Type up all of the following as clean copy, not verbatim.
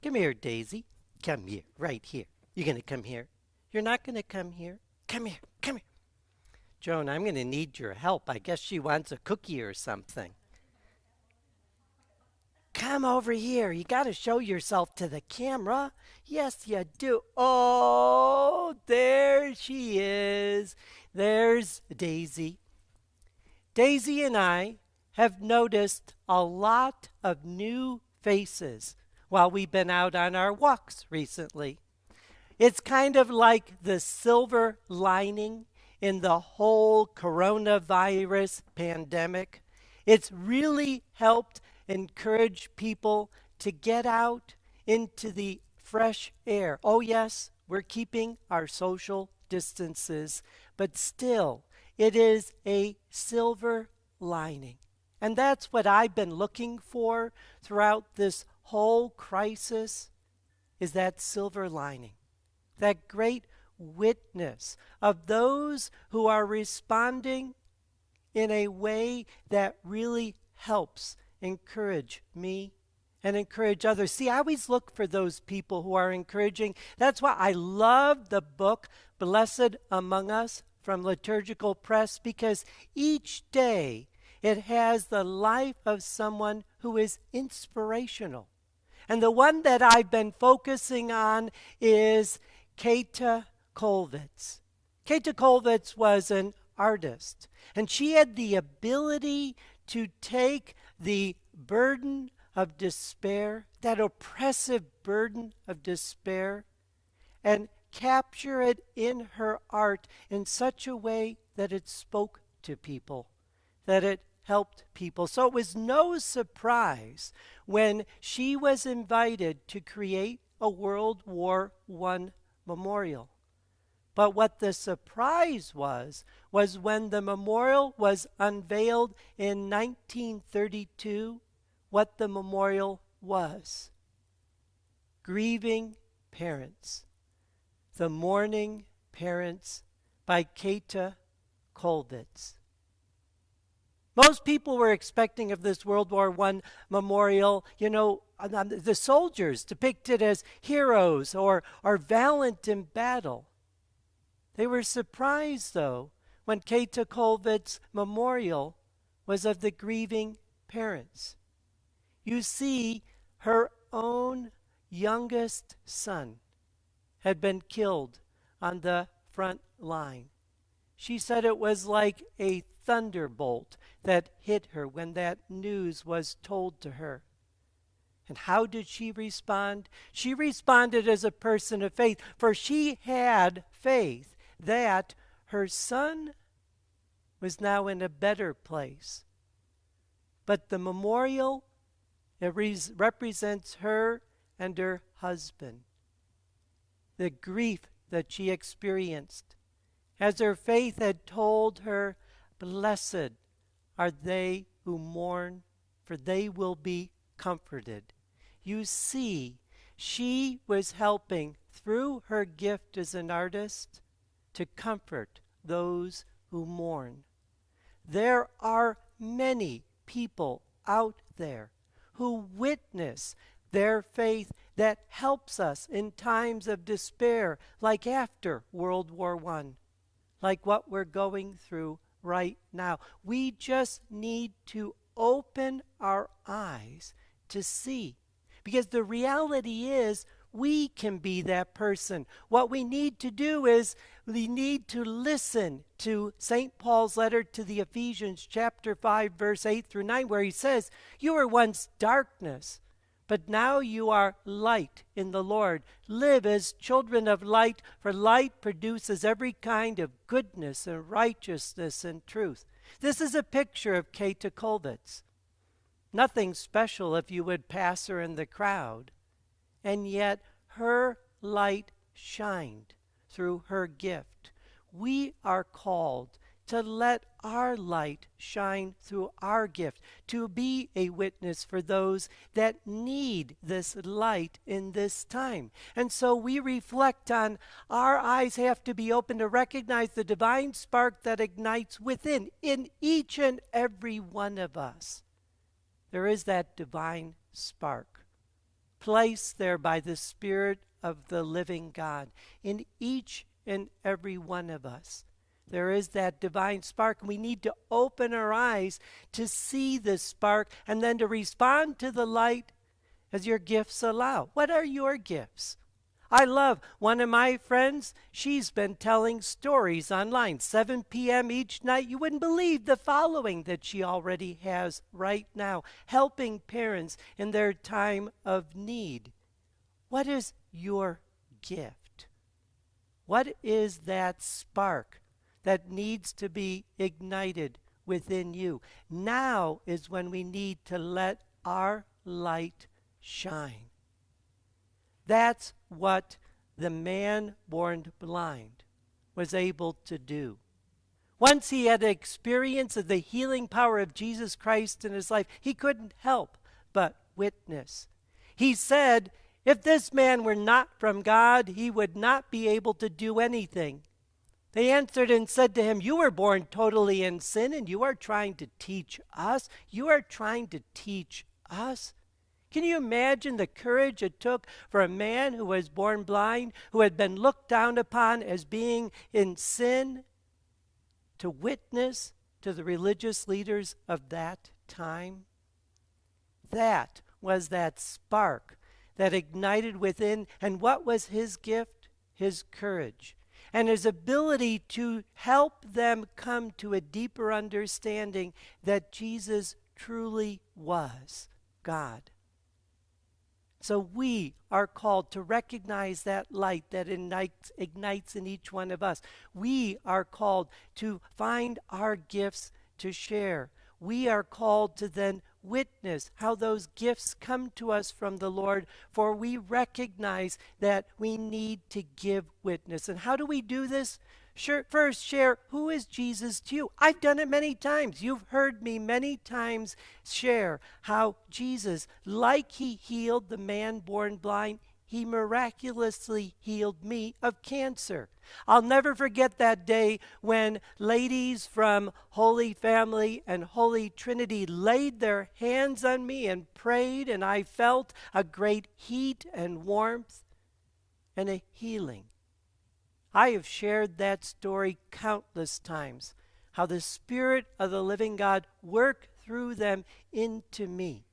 Come here, Daisy. Come here, right here. You're going to come here. You're not going to come here. Come here, come here. Joan, I'm going to need your help. I guess she wants a cookie or something. Come over here. You got to show yourself to the camera. Yes, you do. Oh, there she is. There's Daisy. Daisy and I have noticed a lot of new faces while we've been out on our walks recently. It's kind of like the silver lining in the whole coronavirus pandemic. It's really helped encourage people to get out into the fresh air. Oh, yes, we're keeping our social distances, but still, it is a silver lining. And that's what I've been looking for throughout this whole crisis, is that silver lining, that great witness of those who are responding in a way that really helps encourage me and encourage others. See, I always look for those people who are encouraging. That's why I love the book Blessed Among Us from Liturgical Press, because each day it has the life of someone who is inspirational. And the one that I've been focusing on is Kathe Kollwitz. Kathe Kollwitz was an artist, and she had the ability to take the burden of despair, that oppressive burden of despair, and capture it in her art in such a way that it spoke to people, that it helped people. So it was no surprise when she was invited to create a World War I memorial. But what the surprise was when the memorial was unveiled in 1932, what the memorial was. Grieving Parents, The Mourning Parents by Kathe Kollwitz. Most people were expecting of this World War I memorial, the soldiers depicted as heroes or valiant in battle. They were surprised, though, when Kathe Kollwitz's memorial was of the grieving parents. You see, her own youngest son had been killed on the front line. She said it was like a thunderbolt that hit her when that news was told to her. And how did she respond? She responded as a person of faith, for she had faith that her son was now in a better place. But the memorial, it represents her and her husband, the grief that she experienced, as her faith had told her, "Blessed are they who mourn, for they will be comforted." You see, she was helping, through her gift as an artist, to comfort those who mourn. There are many people out there who witness their faith that helps us in times of despair, like after World War I, like what we're going through right now. We just need to open our eyes to see, because the reality is we can be that person. What we need to do is we need to listen to St. Paul's letter to the Ephesians chapter 5 verse 8 through 9, where he says, "You were once darkness, but now you are light in the Lord. Live as children of light, for light produces every kind of goodness and righteousness and truth." This is a picture of Kathe Kollwitz. Nothing special if you would pass her in the crowd, and yet her light shined through her gift. We are called to let our light shine through our gift, to be a witness for those that need this light in this time. And so we reflect on, our eyes have to be open to recognize the divine spark that ignites within, in each and every one of us. There is that divine spark. placed there by the Spirit of the living God in each and every one of us. There is that divine spark. We need to open our eyes to see this spark and then to respond to the light as your gifts allow. What are your gifts? I love one of my friends. She's been telling stories online, 7 p.m. each night. You wouldn't believe the following that she already has right now, helping parents in their time of need. What is your gift? What is that spark that needs to be ignited within you? Now is when we need to let our light shine. That's what the man born blind was able to do. Once he had an experience of the healing power of Jesus Christ in his life, he couldn't help but witness. He said, if this man were not from God, he would not be able to do anything. They answered and said to him, you were born totally in sin, and you are trying to teach us? You are trying to teach us? Can you imagine the courage it took for a man who was born blind, who had been looked down upon as being in sin, to witness to the religious leaders of that time? That was that spark that ignited within. And what was his gift? His courage and his ability to help them come to a deeper understanding that Jesus truly was God. So we are called to recognize that light that ignites in each one of us. We are called to find our gifts to share. We are called to then witness how those gifts come to us from the Lord, for we recognize that we need to give witness. And how do we do this? First, share who is Jesus to you. I've done it many times. You've heard me many times share how Jesus, like he healed the man born blind, he miraculously healed me of cancer. I'll never forget that day when ladies from Holy Family and Holy Trinity laid their hands on me and prayed, and I felt a great heat and warmth and a healing. I have shared that story countless times, how the Spirit of the living God worked through them into me.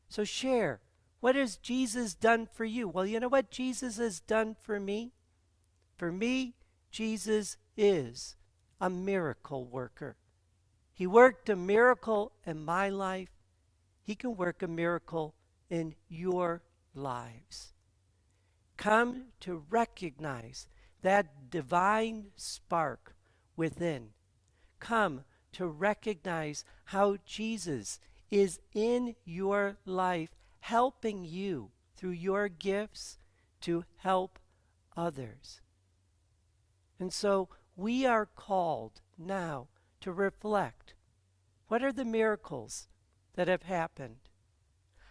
So share. What has Jesus done for you? Well, you know what Jesus has done for me? For me, Jesus is a miracle worker. He worked a miracle in my life. He can work a miracle in your lives. Come to recognize that divine spark within. Come to recognize how Jesus is in your life, helping you through your gifts to help others. And so we are called now to reflect. What are the miracles that have happened?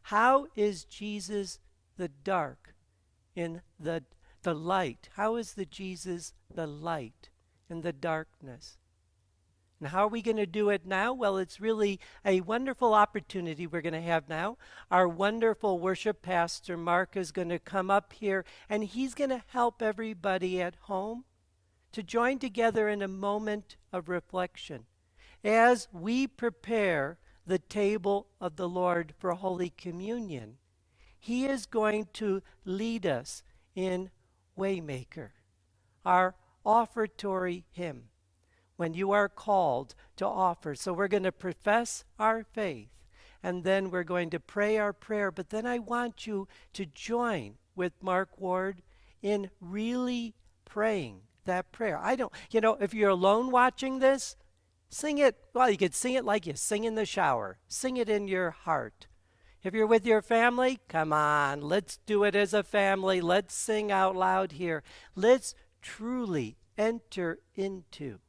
How is Jesus the dark in the light? How is the Jesus the light in the darkness? And how are we going to do it now? Well, it's really a wonderful opportunity we're going to have now. Our wonderful worship pastor, Mark, is going to come up here, and he's going to help everybody at home to join together in a moment of reflection as we prepare the table of the Lord for Holy Communion. He is going to lead us in Waymaker, our offertory hymn, when you are called to offer. So we're going to profess our faith, and then we're going to pray our prayer. But then I want you to join with Mark Ward in really praying that prayer. If you're alone watching this, sing it. Well, you could sing it like you sing in the shower. Sing it in your heart. If you're with your family, come on, let's do it as a family. Let's sing out loud here. Let's truly enter into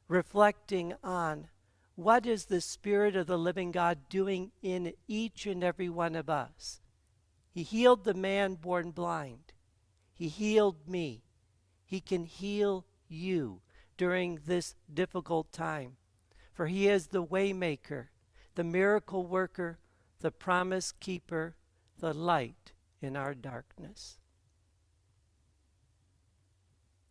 reflecting on what is the Spirit of the living God doing in each and every one of us. He healed the man born blind. He healed me. He can heal you during this difficult time. For he is the Waymaker, the miracle worker, the promise keeper, the light in our darkness.